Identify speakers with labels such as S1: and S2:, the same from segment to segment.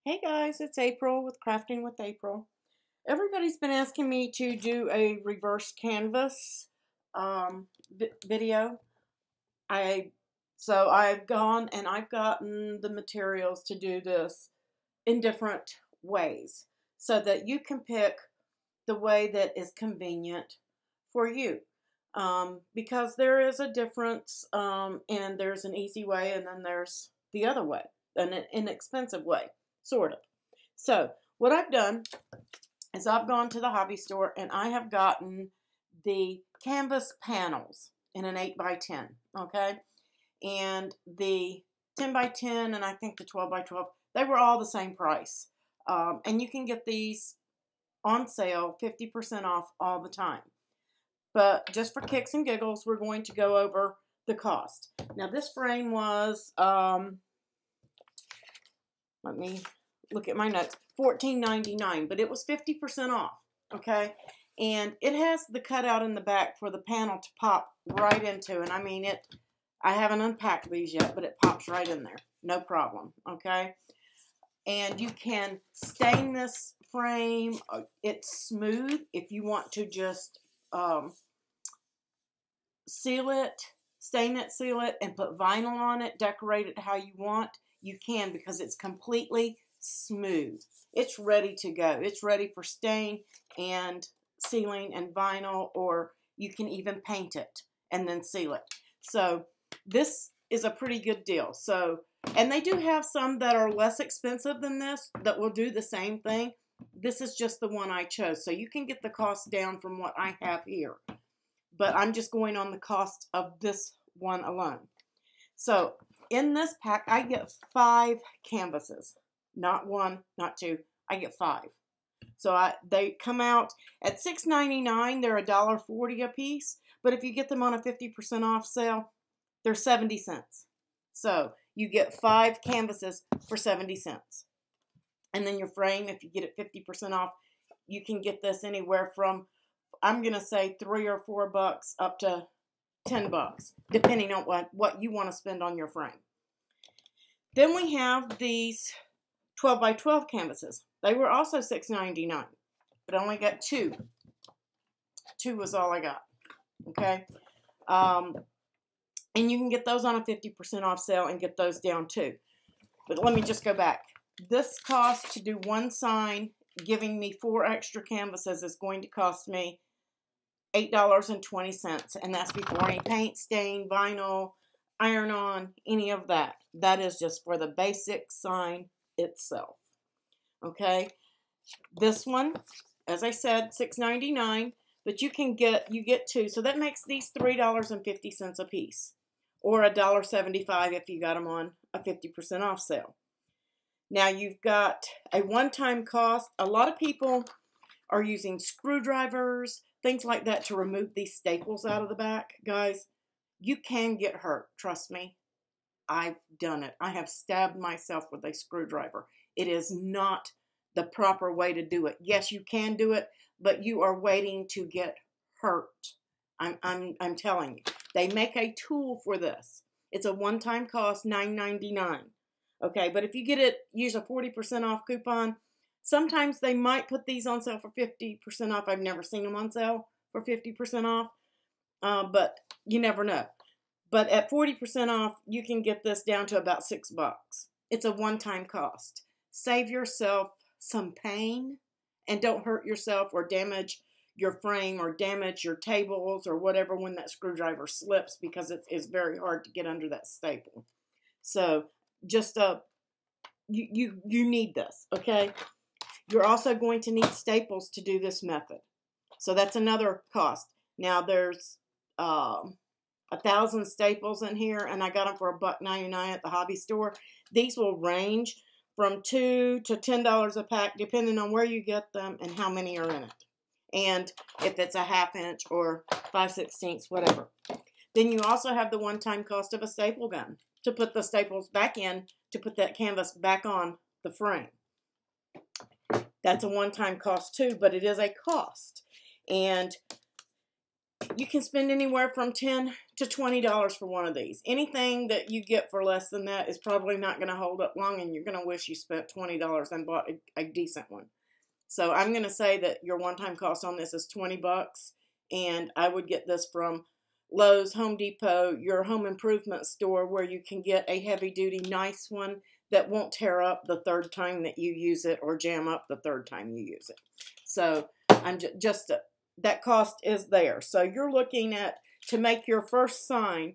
S1: Hey guys, it's April with Crafting with April. Everybody's been asking me to do a reverse canvas video. So I've gone and I've gotten the materials to do this in different ways so that you can pick the way that is convenient for you. Because there is a difference, and there's an easy way and then there's the other way, an inexpensive way. Sort of. So what I've done is I've gone to the hobby store and I have gotten the canvas panels in an 8x10, okay? And the 10x10 and I think the 12x12, they were all the same price. And you can get these on sale 50% off all the time. But just for kicks and giggles, we're going to go over the cost. Now this frame was, let me look at my notes, $14.99, but it was 50% off, okay? And it has the cutout in the back for the panel to pop right into, and I mean it, I haven't unpacked these yet, but it pops right in there, no problem, okay? And you can stain this frame, it's smooth. If you want to just seal it, stain it, seal it, and put vinyl on it, decorate it how you want, you can, because it's completely smooth. It's ready to go. It's ready for stain and sealing and vinyl, or you can even paint it and then seal it. So this is a pretty good deal. So, and they do have some that are less expensive than this that will do the same thing. This is just the one I chose. So you can get the cost down from what I have here. But I'm just going on the cost of this one alone. So in this pack, I get 5 canvases. Not 1, not 2. I get 5. So they come out at $6.99. They're $1.40 a piece. But if you get them on a 50% off sale, they're 70 cents. So you get 5 canvases for 70 cents. And then your frame, if you get it 50% off, you can get this anywhere from, I'm going to say, $3 or $4 up to $10, depending on what you want to spend on your frame. Then we have these 12x12 canvases. They were also $6.99, but I only got 2. 2 was all I got, okay? And you can get those on a 50% off sale and get those down too. But let me just go back. This cost to do one sign, giving me 4 extra canvases, is going to cost me $8.20, and that's before any paint, stain, vinyl, iron-on, any of that. That is just for the basic sign itself. Okay, this one, as I said, $6.99, but you get 2, so that makes these $3.50 a piece, or $1.75 if you got them on a 50% off sale. Now you've got a one-time cost. A lot of people are using screwdrivers, things like that, to remove these staples out of the back. Guys, you can get hurt, trust me. I've done it. I have stabbed myself with a screwdriver. It is not the proper way to do it. Yes, you can do it, but you are waiting to get hurt. I'm telling you. They make a tool for this. It's a one-time cost, $9.99. Okay, but if you use a 40% off coupon, sometimes they might put these on sale for 50% off. I've never seen them on sale for 50% off, but you never know. But at 40% off, you can get this down to about $6. It's a one-time cost. Save yourself some pain and don't hurt yourself or damage your frame or damage your tables or whatever when that screwdriver slips, because it is very hard to get under that staple. So just you need this, okay? You're also going to need staples to do this method. So that's another cost. Now there's 1,000 staples in here, and I got them for $1.99 at the hobby store. These will range from $2 to $10 a pack, depending on where you get them and how many are in it. And if it's a 1/2 inch or 5/16, whatever. Then you also have the one-time cost of a staple gun to put the staples back in, to put that canvas back on the frame. That's a one-time cost too, but it is a cost. And you can spend anywhere from $10 to $20 for one of these. Anything that you get for less than that is probably not going to hold up long, and you're going to wish you spent $20 and bought a decent one. So I'm going to say that your one-time cost on this is 20 bucks, and I would get this from Lowe's, Home Depot, your home improvement store, where you can get a heavy-duty, nice one that won't tear up the third time that you use it or jam up the third time you use it. So I'm just that cost is there. So you're looking at, to make your first sign,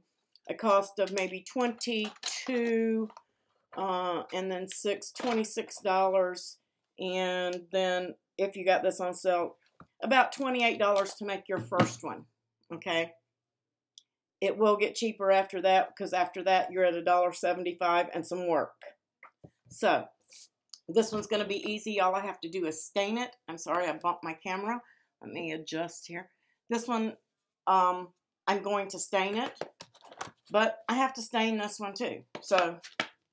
S1: a cost of maybe $22 and then $26, and then if you got this on sale, about $28 to make your first one. Okay, it will get cheaper after that, because after that you're at $1.75 and some work. So this one's going to be easy. All I have to do is stain it. I'm sorry, I bumped my camera. Let me adjust here. This one, I'm going to stain it, but I have to stain this one too. So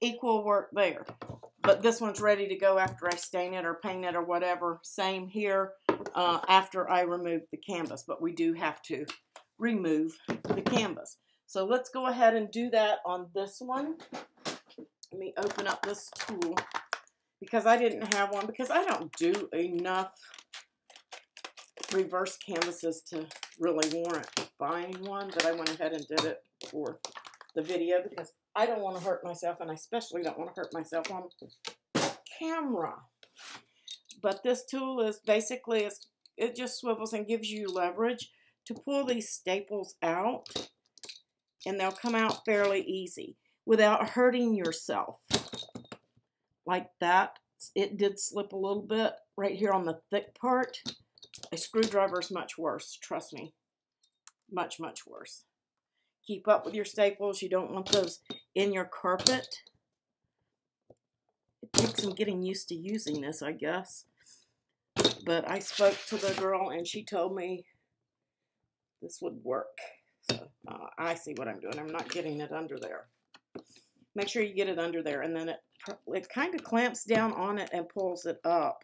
S1: equal work there. But this one's ready to go after I stain it or paint it or whatever. Same here after I remove the canvas. But we do have to remove the canvas. So let's go ahead and do that on this one. Let me open up this tool, because I didn't have one, because I don't do enough reverse canvases to really warrant buying one, but I went ahead and did it for the video because I don't want to hurt myself, and I especially don't want to hurt myself on camera. But this tool is basically, it just swivels and gives you leverage to pull these staples out, and they'll come out fairly easy without hurting yourself. Like that. It did slip a little bit right here on the thick part. A screwdriver is much worse, trust me. Much, much worse. Keep up with your staples. You don't want those in your carpet. It takes some getting used to using this, I guess. But I spoke to the girl and she told me this would work. So I see what I'm doing. I'm not getting it under there. Make sure you get it under there, and then it kind of clamps down on it and pulls it up.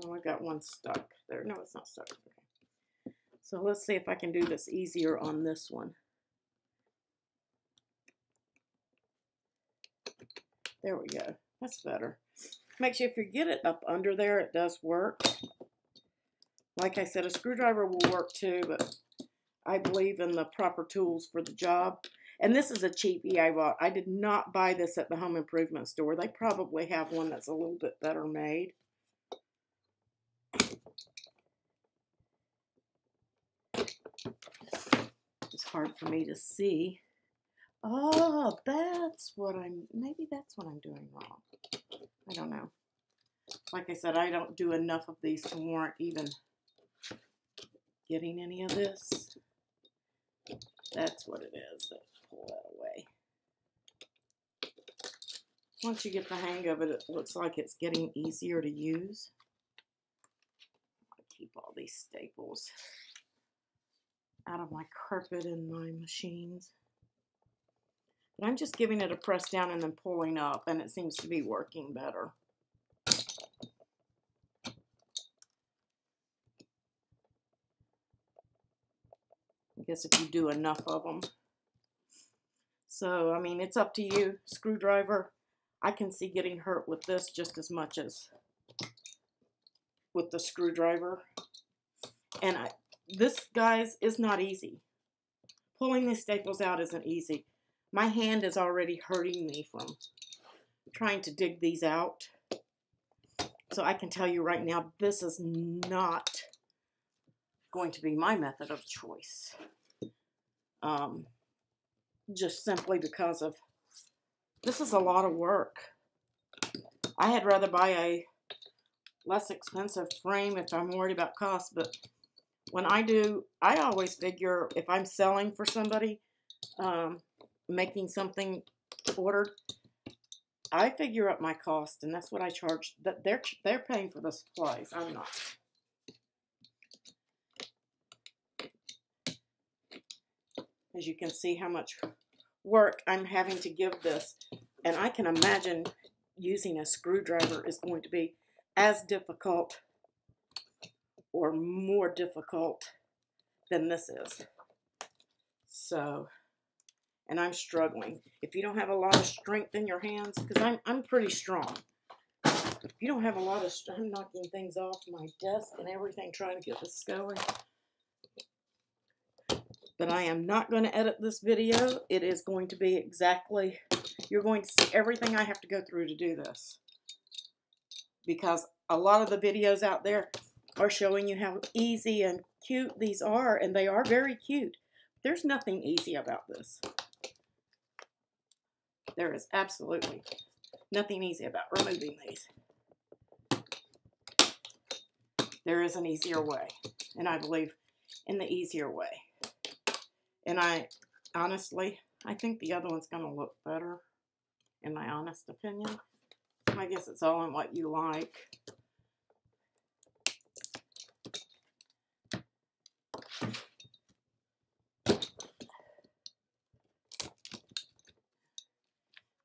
S1: Oh, I got one stuck there. No, it's not stuck. Okay. So let's see if I can do this easier on this one. There we go. That's better. Make sure if you get it up under there, it does work. Like I said, a screwdriver will work too, but I believe in the proper tools for the job. And this is a cheapie I bought. I did not buy this at the home improvement store. They probably have one that's a little bit better made. It's hard for me to see. Oh, maybe that's what I'm doing wrong. I don't know. Like I said, I don't do enough of these to warrant even getting any of this. That's what it is. Let's pull that away. Once you get the hang of it, it looks like it's getting easier to use. I keep all these staples out of my carpet and my machines. But I'm just giving it a press down and then pulling up, and it seems to be working better. I guess if you do enough of them. So, I mean, it's up to you. Screwdriver, I can see getting hurt with this just as much as with the screwdriver. And this, guys, is not easy. Pulling these staples out isn't easy. My hand is already hurting me from trying to dig these out. So I can tell you right now, this is not going to be my method of choice. Just simply because of, this is a lot of work. I had rather buy a less expensive frame if I'm worried about cost, but when I do, I always figure if I'm selling for somebody, making something ordered, I figure up my cost, and that's what I charge. That they're paying for the supplies. I'm not. As you can see how much work I'm having to give this, and I can imagine using a screwdriver is going to be as difficult or more difficult than this is. So, and I'm struggling. If you don't have a lot of strength in your hands, because I'm pretty strong. If you don't have a lot of strength, I'm knocking things off my desk and everything trying to get this going. But I am not going to edit this video. It is going to be exactly, you're going to see everything I have to go through to do this. Because a lot of the videos out there are showing you how easy and cute these are, and they are very cute. There's nothing easy about this. There is absolutely nothing easy about removing these. There is an easier way, and I believe in the easier way. And I think the other one's going to look better, in my honest opinion. I guess it's all in what you like.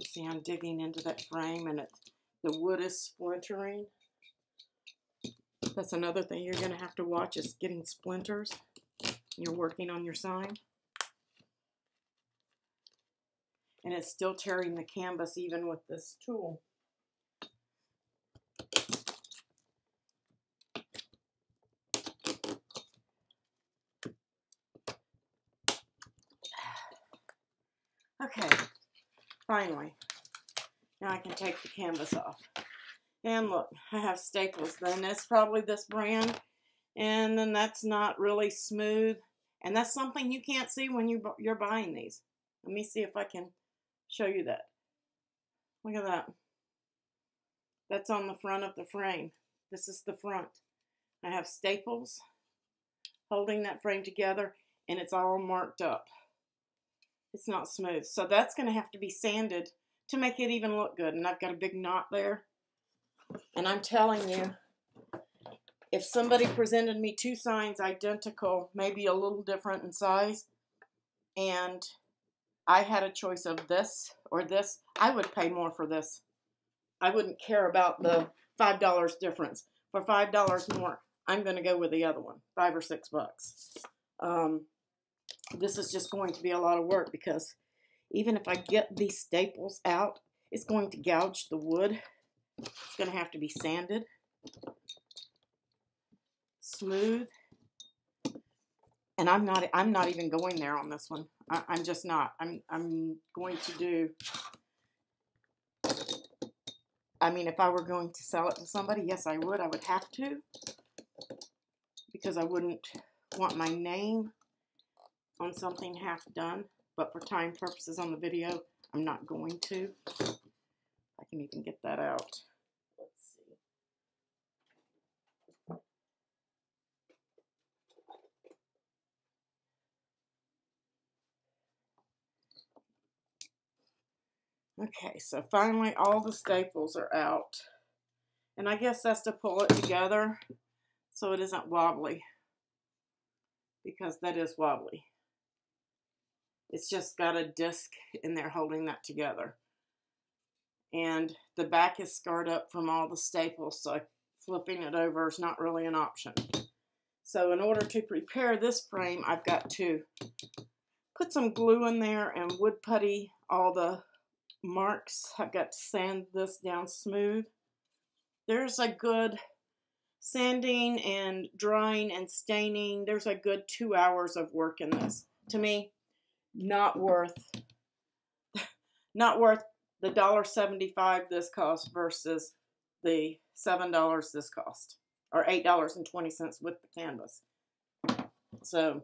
S1: See, I'm digging into that frame, and the wood is splintering. That's another thing you're going to have to watch, is getting splinters. You're working on your sign. And it's still tearing the canvas even with this tool. Okay, finally. Now I can take the canvas off. And look, I have staples. Then it's probably this brand. And then that's not really smooth. And that's something you can't see when you're buying these. Let me see if I can show you that. Look at that. That's on the front of the frame. This is the front. I have staples holding that frame together, and it's all marked up. It's not smooth. So that's going to have to be sanded to make it even look good. And I've got a big knot there. And I'm telling you, if somebody presented me two signs identical, maybe a little different in size, and I had a choice of this or this, I would pay more for this. I wouldn't care about the $5 difference. For $5 more, I'm going to go with the other one, $5 or $6. This is just going to be a lot of work, because even if I get these staples out, it's going to gouge the wood. It's going to have to be sanded, smooth. And I'm not even going there on this one. I'm just not. I'm going to do, I mean, if I were going to sell it to somebody, yes, I would. I would have to, because I wouldn't want my name on something half done. But for time purposes on the video, I'm not going to. I can even get that out. Let's see. Okay, so finally all the staples are out. And I guess that's to pull it together so it isn't wobbly, because that is wobbly. It's just got a disc in there holding that together. And the back is scarred up from all the staples, so flipping it over is not really an option. So in order to prepare this frame, I've got to put some glue in there and wood putty all the marks. I've got to sand this down smooth. There's a good sanding and drying and staining. There's a good 2 hours of work in this. To me, not worth the $1.75 this cost versus the $7 this cost, or $8.20 with the canvas. So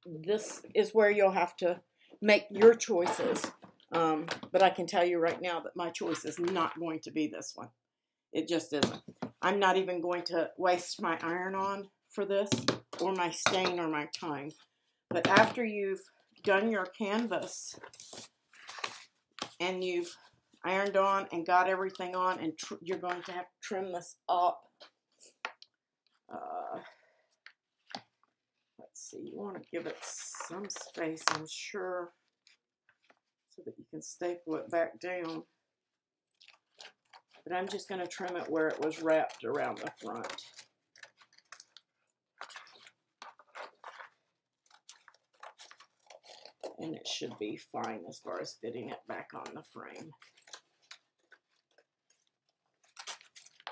S1: this is where you'll have to make your choices. But I can tell you right now that my choice is not going to be this one. It just isn't. I'm not even going to waste my iron-on for this, or my stain, or my time. But after you've done your canvas and you've ironed on and got everything on, and you're going to have to trim this up. Let's see, you want to give it some space, I'm sure, so that you can staple it back down. But I'm just going to trim it where it was wrapped around the front. And it should be fine as far as fitting it back on the frame.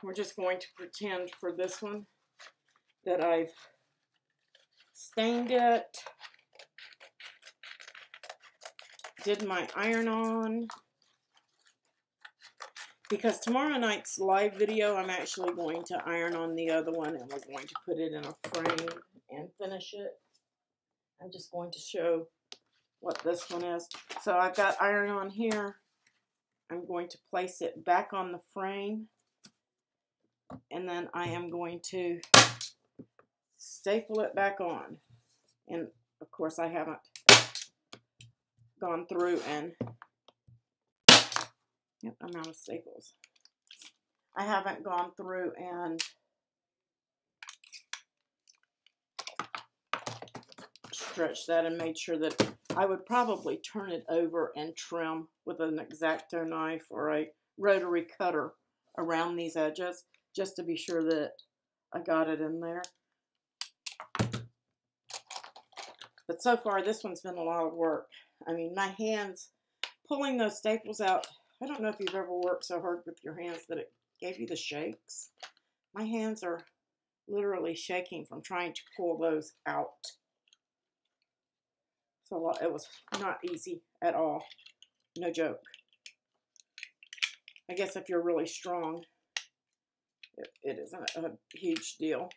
S1: We're just going to pretend for this one that I've stained it, did my iron-on, because tomorrow night's live video, I'm actually going to iron on the other one, and we're going to put it in a frame and finish it. I'm just going to show what this one is. So I've got iron-on here. I'm going to place it back on the frame, and then I am going to staple it back on. And of course I haven't gone through and, yep, I'm out of staples. I haven't gone through and stretched that and made sure that I would probably turn it over and trim with an X-Acto knife or a rotary cutter around these edges, just to be sure that I got it in there. But so far, this one's been a lot of work. I mean, my hands, pulling those staples out, I don't know if you've ever worked so hard with your hands that it gave you the shakes. My hands are literally shaking from trying to pull those out. So it was not easy at all. No joke. I guess if you're really strong, it isn't a huge deal.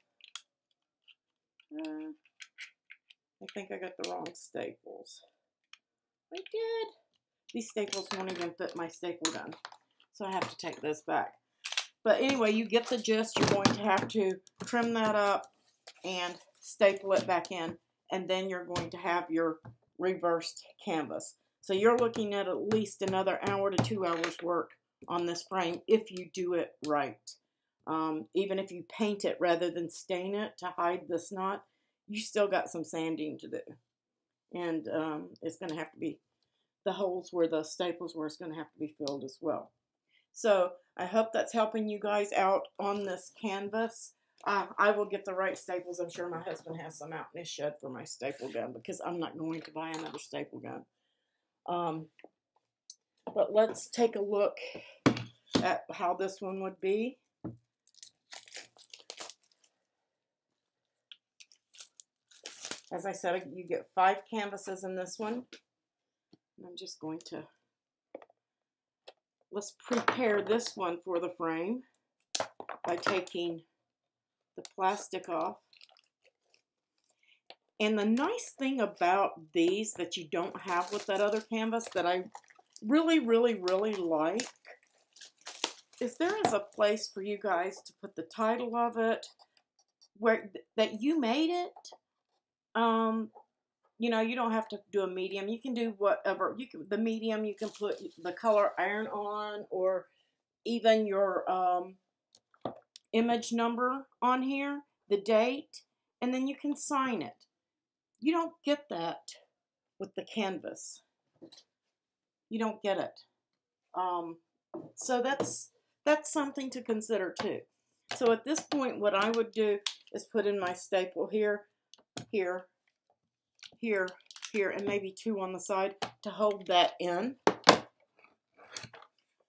S1: I think I got the wrong staples. I did. These staples won't even fit my staple gun, so I have to take this back. But anyway, you get the gist. You're going to have to trim that up and staple it back in, and then you're going to have your reversed canvas. So you're looking at least another hour to 2 hours work on this frame if you do it right. Even if you paint it rather than stain it to hide this knot, you still got some sanding to do. And it's going to have to be, the holes where the staples were, is going to have to be filled as well. So I hope that's helping you guys out on this canvas. I will get the right staples. I'm sure my husband has some out in his shed for my staple gun, because I'm not going to buy another staple gun. But let's take a look at how this one would be. As I said, you get 5 canvases in this one. I'm just going to, let's prepare this one for the frame by taking the plastic off. And the nice thing about these that you don't have with that other canvas that I really, really, really like is there is a place for you guys to put the title of it, where that you made it. You know, you don't have to do a medium. You can do whatever. You can, the medium, you can put the color iron-on, or even your image number on here, the date, and then you can sign it. You don't get that with the canvas. You don't get it. So that's something to consider too. So at this point, what I would do is put in my staple here, here, here, here, and maybe 2 on the side to hold that in.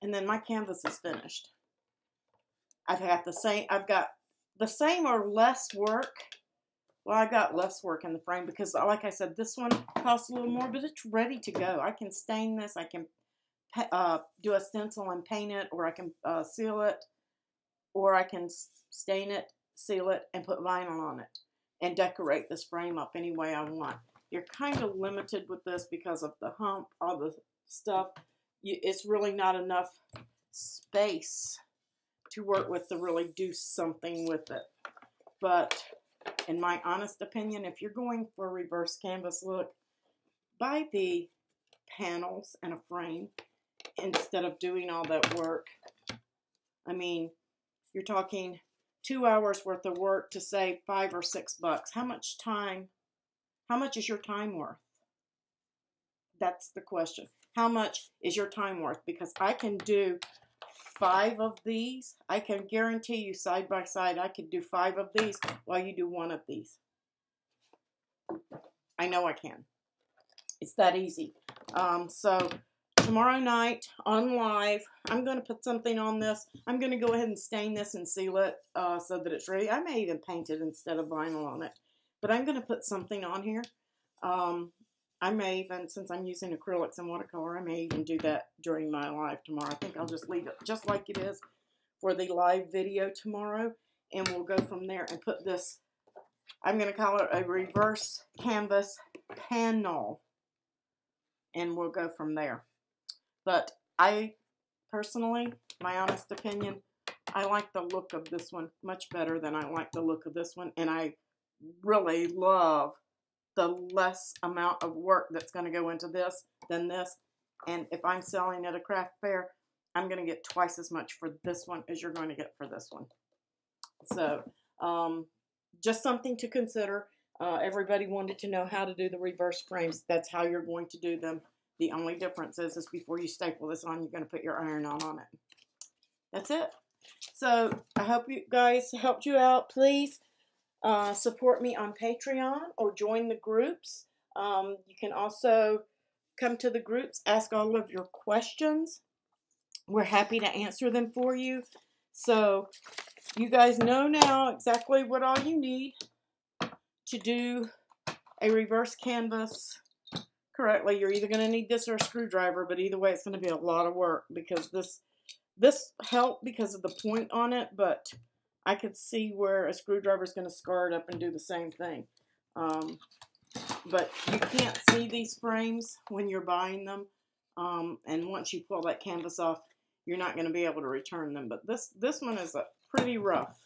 S1: And then my canvas is finished. I've got the same or less work. Well, I got less work in the frame because, like I said, this one costs a little more, but it's ready to go. I can stain this. I can do a stencil and paint it, or I can seal it, or I can stain it, seal it, and put vinyl on it and decorate this frame up any way I want. You're kind of limited with this because of the hump, all the stuff. It's really not enough space to work with to really do something with it. But in my honest opinion, if you're going for a reverse canvas look, buy the panels and a frame instead of doing all that work. I mean, you're talking 2 hours worth of work to save $5 or $6. How much time? How much is your time worth? That's the question. How much is your time worth? Because I can do 5 of these. I can guarantee you side by side, I could do 5 of these while you do 1 of these. I know I can. It's that easy. So tomorrow night on live, I'm going to put something on this. I'm going to go ahead and stain this and seal it so that it's ready. I may even paint it instead of vinyl on it. But I'm going to put something on here. I may even, since I'm using acrylics and watercolor, I may even do that during my live tomorrow. I think I'll just leave it just like it is for the live video tomorrow. And we'll go from there and put this, I'm going to call it a reverse canvas panel. And we'll go from there. But I, personally, my honest opinion, I like the look of this one much better than I like the look of this one. And I really love the less amount of work that's going to go into this than this. And if I'm selling at a craft fair, I'm going to get twice as much for this one as you're going to get for this one. So, just something to consider. Everybody wanted to know how to do the reverse frames. That's how you're going to do them. The only difference is before you staple this on, you're going to put your iron-on it. That's it. So I hope you guys helped you out. Please support me on Patreon or join the groups. You can also come to the groups, ask all of your questions. We're happy to answer them for you. So you guys know now exactly what all you need to do a reverse canvas correctly. You're either going to need this or a screwdriver, but either way it's going to be a lot of work because this helped because of the point on it, but I could see where a screwdriver is going to scar it up and do the same thing. But you can't see these frames when you're buying them, and once you pull that canvas off, you're not going to be able to return them. But this one is pretty rough.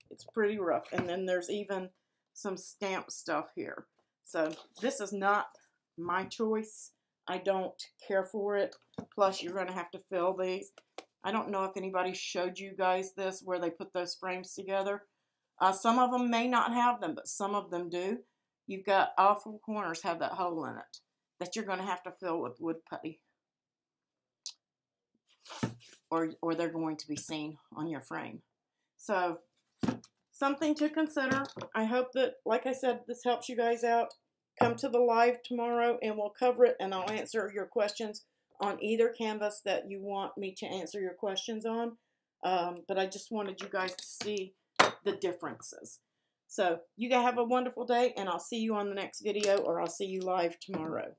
S1: It's pretty rough, and then there's even some stamp stuff here. So this is not my choice. I don't care for it. Plus, you're going to have to fill these. I don't know if anybody showed you guys this, where they put those frames together. Some of them may not have them, but some of them do. You've got all four corners have that hole in it that you're going to have to fill with wood putty. Or they're going to be seen on your frame. So, something to consider. I hope that, like I said, this helps you guys out. Come to the live tomorrow and we'll cover it and I'll answer your questions on either canvas that you want me to answer your questions on. But I just wanted you guys to see the differences. So you guys have a wonderful day and I'll see you on the next video or I'll see you live tomorrow.